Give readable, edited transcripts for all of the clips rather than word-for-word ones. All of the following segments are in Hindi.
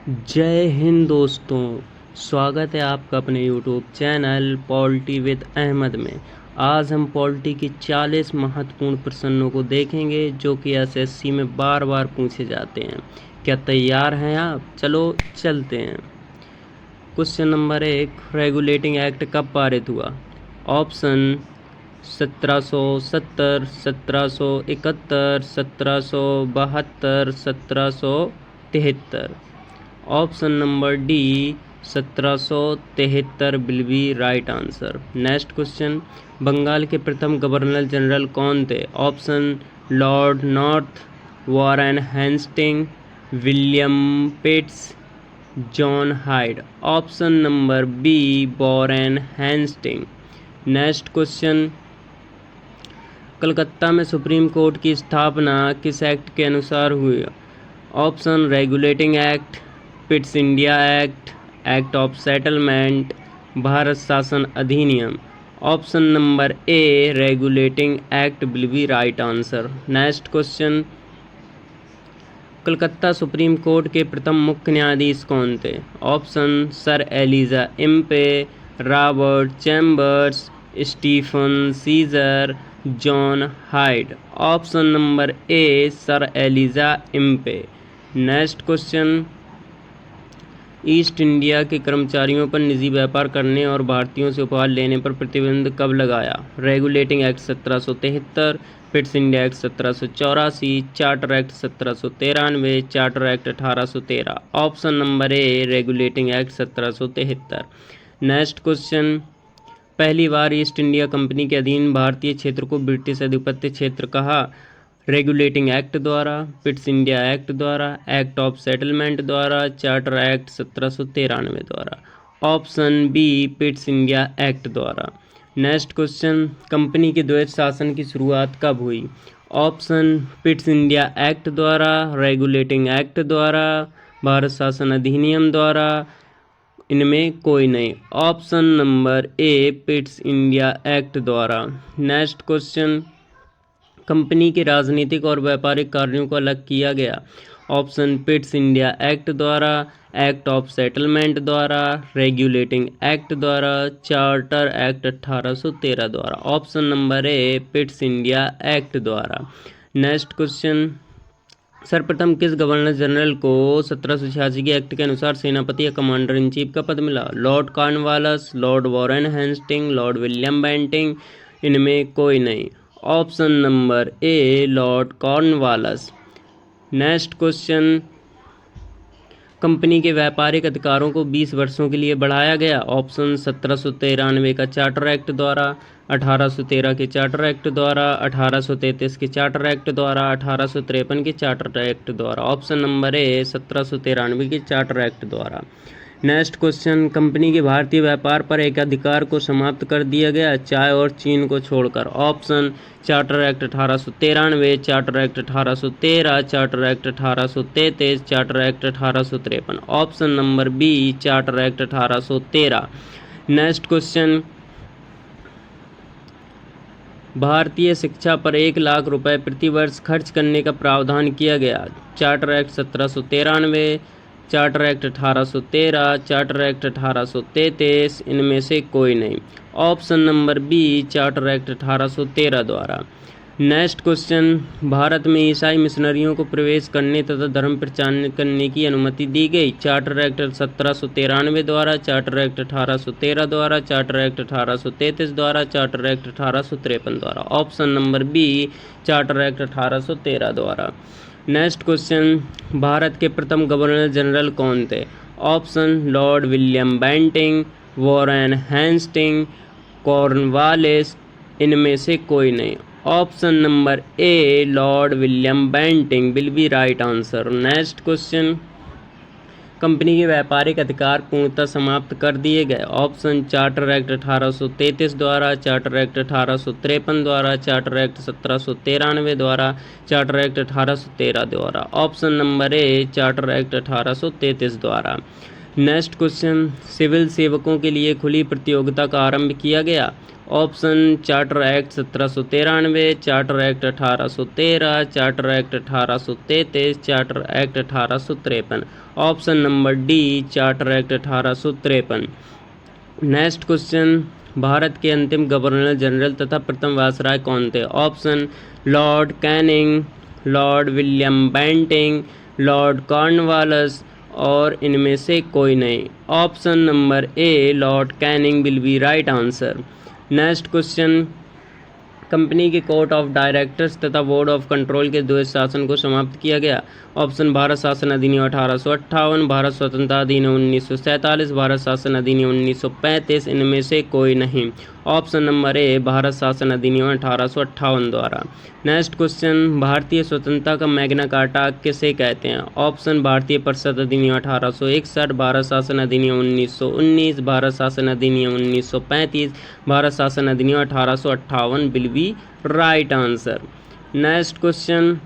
जय हिंद दोस्तों। स्वागत है आपका अपने YouTube channel polity with Ahmad में। आज हम पॉलिटी की 40 महत्वपूर्ण प्रश्नों को देखेंगे जो कि एसएससी में बार बार पूछे जाते हैं। क्या तैयार हैं आप? चलो चलते हैं। क्वेश्चन नंबर 1, रेगुलेटिंग एक्ट कब पारित हुआ? Option 1770, 1771, 1772, 1773। Option number D 1773 will be right answer. Next question, Bengal के प्रथम गवर्नर जनरल कौन थे? Option Lord North, Warren Hasting, William Pitts, John Hyde. Option number B Warren Hasting. Next question, Calcutta में सुप्रीम कोर्ट की स्थापना किस एक्ट के अनुसार हुई? Option regulating act, Pitt's India act, act of settlement, Bharat शासन अधिनियम। Option number A regulating act will be right answer. Next question, Calcutta supreme court के प्रथम मुख्य न्यायाधीश कौन थे? Option sir Elijah Impey, Robert Chambers, Stephen Caesar, John Hyde. Option number A sir Elijah Impey. Next question, East India के कर्मचारियों पर निजी व्यापार करने और भारतीयों से उपहार लेने पर प्रतिबंध कब लगाया? Regulating act 1773, पिट्स India act 1784, charter act 1793, charter act 1813। Option number A regulating act 1773। Next question, पहली बार ईस्ट इंडिया कंपनी के अधीन भारतीय क्षेत्र को ब्रिटिश आधिपत्य क्षेत्र कहा? रेगुलेटिंग एक्ट द्वारा, पिट्स इंडिया एक्ट द्वारा, एक्ट ऑफ सेटलमेंट द्वारा, चार्टर एक्ट 1793 द्वारा। Option B Pitt's India act द्वारा। नेक्स्ट क्वेश्चन, कंपनी के द्वैत शासन की शुरुआत कब हुई? ऑप्शन पिट्स इंडिया एक्ट द्वारा, रेगुलेटिंग एक्ट द्वारा, भारत शासन अधिनियम द्वारा, इनमें कोई नहीं। Option number A Pitt's India act द्वारा। नेक्स्ट क्वेश्चन, कंपनी के राजनीतिक और व्यापारिक कार्यों को अलग किया गया? ऑप्शन पिट्स इंडिया एक्ट द्वारा, एक्ट ऑफ सेटलमेंट द्वारा, रेगुलेटिंग एक्ट द्वारा, चार्टर एक्ट 1813 द्वारा। Option number A Pitt's India act द्वारा। नेक्स्ट क्वेश्चन, सर्वप्रथम किस गवर्नर जनरल को 1786 के एक्ट के अनुसार सेनापति या कमांडर इन चीफ का पद मिला? Lord Cornwallis, lord Warren Hasting, lord William Bentinck, इनमें कोई नहीं। Option number A lord Cornwallis. Next question, company के व्यापारिक अधिकारों को 20 वर्षों के लिए बढ़ाया गया? ऑप्शन 1793 का चार्टर एक्ट द्वारा, 1813 के चार्टर एक्ट द्वारा, 1833 के चार्टर एक्ट द्वारा, 1853 के चार्टर एक्ट द्वारा। ऑप्शन नंबर ए 1793 के चार्टर एक्ट द्वारा। नेक्स्ट क्वेश्चन, कंपनी के भारतीय व्यापार पर एकाधिकार को समाप्त कर दिया गया, चाय और चीन को छोड़कर? Option charter act 1893, charter act 1813, charter act 1833, charter act 1853। Option number B charter act 1813। Next question, भारतीय शिक्षा पर 1 लाख रुपए प्रति वर्ष खर्च करने का प्रावधान किया गया? Charter act 1793, charter act 1813, charter act 1833, इनमें से कोई नहीं। Option number B charter act 1813 द्वारा। नेक्स्ट क्वेश्चन, भारत में ईसाई मिशनरियों को प्रवेश करने तथा धर्म प्रचार करने की अनुमति दी गई? चार्टर एक्ट 1793 द्वारा, चार्टर एक्ट 1813 द्वारा, चार्टर एक्ट 1833 द्वारा, चार्टर एक्ट 1853 द्वारा। Option number B charter act 1813 द्वारा। नेक्स्ट क्वेश्चन, भारत के प्रथम गवर्नर जनरल कौन थे? Option lord William Bentinck, Warren Hasting, Cornwallis, इनमें से कोई नहीं। Option number A lord William Bentinck will be right answer. Next question, company के व्यापारिक अधिकार पूर्णतः समाप्त कर दिए गए? ऑप्शन चार्टर एक्ट 1833 द्वारा, चार्टर एक्ट 1853 द्वारा, चार्टर एक्ट 1793 द्वारा, चार्टर एक्ट 1813 द्वारा। ऑप्शन नंबर ए चार्टर एक्ट 1833 द्वारा। नेक्स्ट क्वेश्चन, सिविल सेवकों के लिए खुली प्रतियोगिता का आरंभ किया गया। Option charter act 1793, charter act 1813, charter act 1833, charter act 1853। Option number D, charter act 1853। Next question, Bharat के अंतिम गवर्नर जनरल तथा प्रथम वायसराय कौन थे। Option lord Canning, lord William Bentinck, lord Cornwallis और इनमें से कोई नहीं। Option number A, lord Canning will be right answer. Next question, company के कोर्ट ऑफ डायरेक्टर्स तथा बोर्ड ऑफ कंट्रोल के द्वैध शासन को समाप्त किया गया। ऑप्शन भारत शासन अधिनियम 1858, भारत स्वतंत्रता अधिनियम 1947, भारत शासन अधिनियम 1935, इनमें से कोई नहीं। ऑप्शन नंबर ए, भारत शासन अधिनियम 1858 द्वारा। नेक्स्ट क्वेश्चन, भारतीय स्वतंत्रता का मैग्ना कार्टा किसे कहते हैं। ऑप्शन भारतीय परिषद अधिनियम 1861, भारत शासन अधिनियम 1919, भारत शासन अधिनियम 1935, भारत शासन अधिनियम 1858 will be right answer. Next question,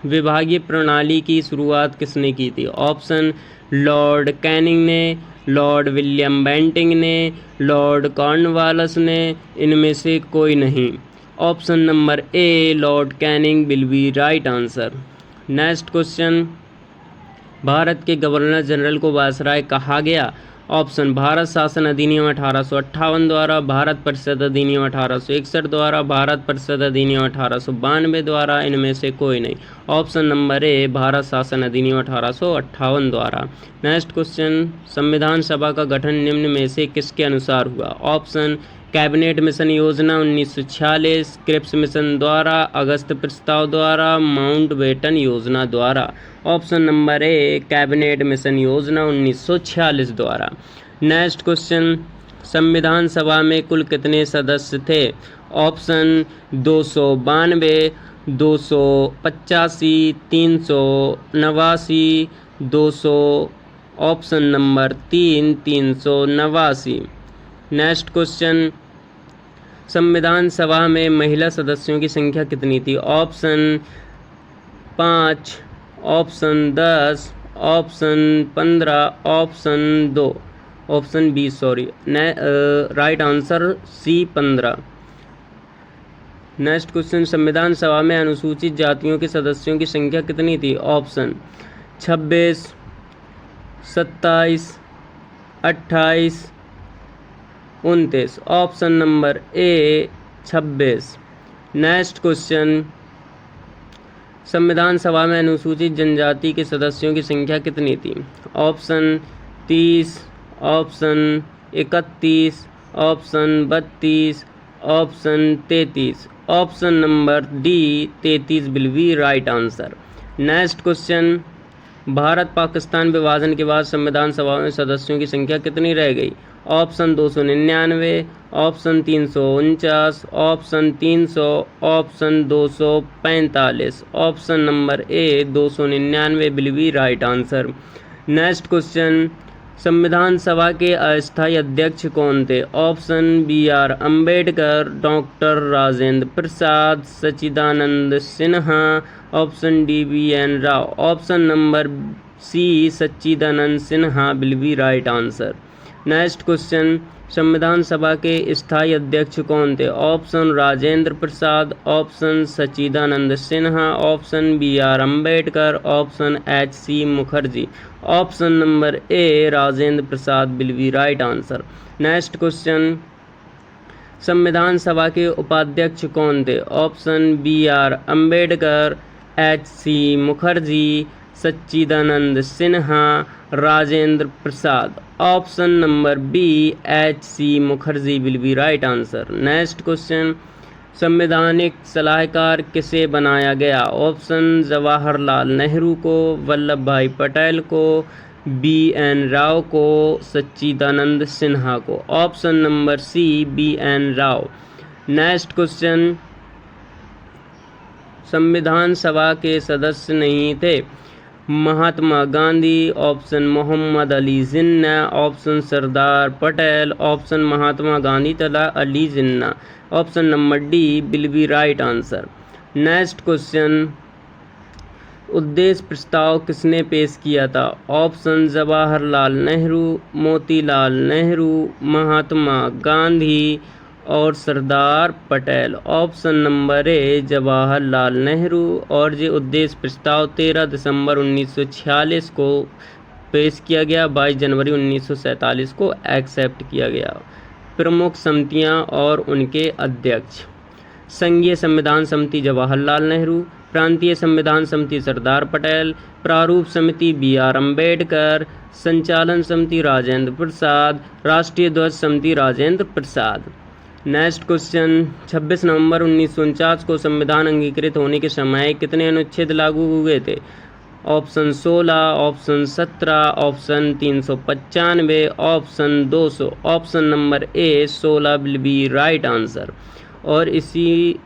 विभागीय प्रणाली की शुरुआत किसने की थी। ऑप्शन लॉर्ड कैनिंग ने, लॉर्ड विलियम बेंटिंग ने, लॉर्ड कॉर्नवालिस ने, इनमें से कोई नहीं। Option number A, lord Canning will be right answer. Next question, Bharat के गवर्नर जनरल को वायसराय कहा गया। ऑप्शन भारत शासन अधिनियम 1858 द्वारा, भारत परिषद अधिनियम 1861 द्वारा, भारत परिषद अधिनियम 1892 द्वारा, इनमें से कोई नहीं। ऑप्शन नंबर ए, भारत शासन अधिनियम 1858 द्वारा। नेक्स्ट क्वेश्चन, संविधान सभा का गठन निम्न में से किसके अनुसार हुआ। ऑप्शन कैबिनेट मिशन योजना 1946, क्रिप्स मिशन द्वारा, अगस्त प्रस्ताव द्वारा, माउंटबेटन योजना द्वारा। ऑप्शन नंबर ए, कैबिनेट मिशन योजना 1946 द्वारा। नेक्स्ट क्वेश्चन, संविधान सभा में कुल कितने सदस्य थे। Option 292, 285, 389, 200, option number 3, 389। Next question, संविधान सभा में महिला सदस्यों की संख्या कितनी थी। Option 5, option 10, option 15, option 2, option B sorry, right answer C 15। Next question, संविधान सभा में अनुसूचित जातियों के सदस्यों की संख्या कितनी थी। ऑप्शन 26, 27, 28, 29, ऑप्शन नंबर ए 26। नेक्स्ट क्वेश्चन, संविधान सभा में अनुसूचित जनजाति के सदस्यों की संख्या कितनी थी। Option 30, option 31, option 32, option 33, option number D 33 will be right answer. Next question, Bharat Pakistan विभाजन के बाद संविधान सभा में सदस्यों की संख्या कितनी रह गई। Option 299, option 349, option 300, option 245, option number A 299 will be right answer. Next question, संविधान सभा के अस्थायी अध्यक्ष कौन थे। Option B R Ambedkar, doctor Rajendra Prasad, Sachchidanand Sinha, option D B N Rao, option number C Sachchidanand Sinha will be right answer. Next question, संविधान सभा के स्थायी अध्यक्ष कौन थे। Option Rajendra Prasad, option Sachchidanand Sinha, option B R Ambedkar, option H C Mukherjee, option number A Rajendra Prasad will be right answer. Next question, संविधान सभा के उपाध्यक्ष कौन थे। Option B R Ambedkar, H C Mukherjee, Sachchidanand Sinha, Rajendra Prasad, option number B H C Mukherjee will be right answer. Next question, संवैधानिक सलाहकार किसे बनाया गया। ऑप्शन जवाहरलाल नेहरू को, वल्लभ भाई पटेल को, बी एन राव को, सच्चिदानंद सिन्हा को, option number C B N Rau. Next question, संविधान सभा के सदस्य नहीं थे। Mahatma Gandhi, option Mohammad Ali Jinnah, option Sardar Patel, option Mahatma Gandhi तथा Ali Jinnah, option number D will be right answer. Next question, उद्देश्य प्रस्ताव किसने पेश किया था? ऑप्शन जवाहरलाल नेहरू, मोतीलाल नेहरू, महात्मा गांधी और Sardar Patel. Option number A Jawaharlal Nehru. और ये उद्देश्य प्रस्ताव 13 दिसंबर 1946 को पेश किया गया, 22 जनवरी 1947 को एक्सेप्ट किया गया। प्रमुख समितियां और उनके अध्यक्ष: संघीय संविधान समिति जवाहरलाल नेहरू, प्रांतीय संविधान समिति सरदार पटेल, प्रारूप समिति BR अम्बेडकर, संचालन समिति राजेंद्र प्रसाद, राष्ट्रीय ध्वज समिति राजेंद्र प्रसाद। नेक्स्ट क्वेश्चन, 26 नवंबर 1949 को संविधान अंगीकृत होने के समय कितने अनुच्छेद लागू हुए थे? Option 16, option 17, option 395, option 200। Option number A 16 will be right answer. और इसी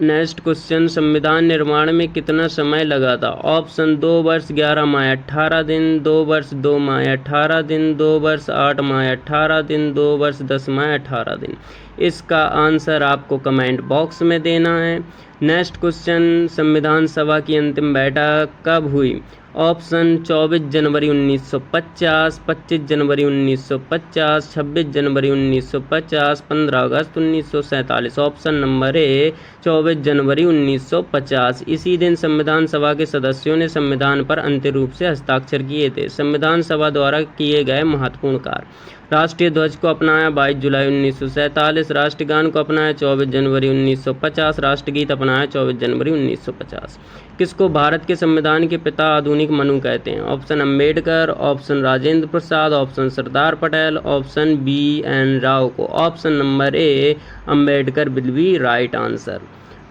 नेक्स्ट क्वेश्चन, संविधान निर्माण में कितना समय लगा था? ऑप्शन 2 वर्ष 11 माह 18 दिन, 2 वर्ष 2 माह 18 दिन, 2 वर्ष 8 माह 18 दिन, 2 वर्ष 10 माह 18 दिन। इसका आंसर आपको कमेंट बॉक्स में देना है। नेक्स्ट क्वेश्चन, संविधान सभा की अंतिम बैठक कब हुई? ऑप्शन 24 जनवरी 1950, 25 जनवरी 1950, 26 जनवरी 1950, 15 अगस्त 1947। ऑप्शन नंबर ए 24 जनवरी 1950। इसी दिन संविधान सभा के सदस्यों ने संविधान पर अंतिम रूप से हस्ताक्षर किए थे। संविधान सभा द्वारा किए गए महत्वपूर्ण कार्य: राष्ट्रीय ध्वज को अपनाया 22 जुलाई 1947, राष्ट्रगान को अपनाया 24 जनवरी 1950, राष्ट्रगीत अपनाया 24 जनवरी 1950। किसको भारत के संविधान के पिता आधुनिक मनु कहते हैं? Option Ambedkar, option Rajendra Prasad, option Sardar Patel, option BN Rao को। Option number A Ambedkar will be right answer.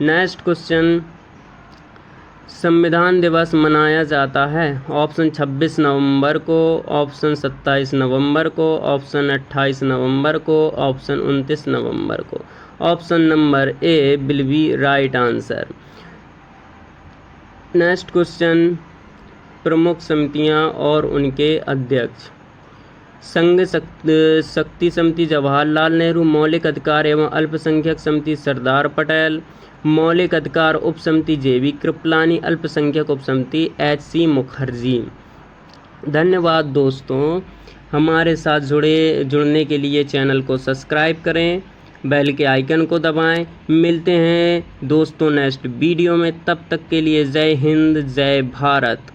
Next question, संविधान दिवस मनाया जाता है? ऑप्शन 26 नवंबर को, ऑप्शन 27 नवंबर को, ऑप्शन 28 नवंबर को, ऑप्शन 29 नवंबर को। Option number A will be right answer. Next question, प्रमुख समितियां और उनके अध्यक्ष: संघ शक्ति समिति जवाहरलाल नेहरू, मौलिक अधिकार एवं अल्पसंख्यक समिति सरदार पटेल, मौलिक अधिकार उप समिति JB कृपलानी, अल्पसंख्यक उप समिति HC मुखर्जी। धन्यवाद दोस्तों, हमारे साथ जुड़ने के लिए चैनल को सब्सक्राइब करें, बेल के आइकन को दबाएं। मिलते हैं दोस्तों नेक्स्ट वीडियो में, तब तक के लिए जय हिंद, जय भारत।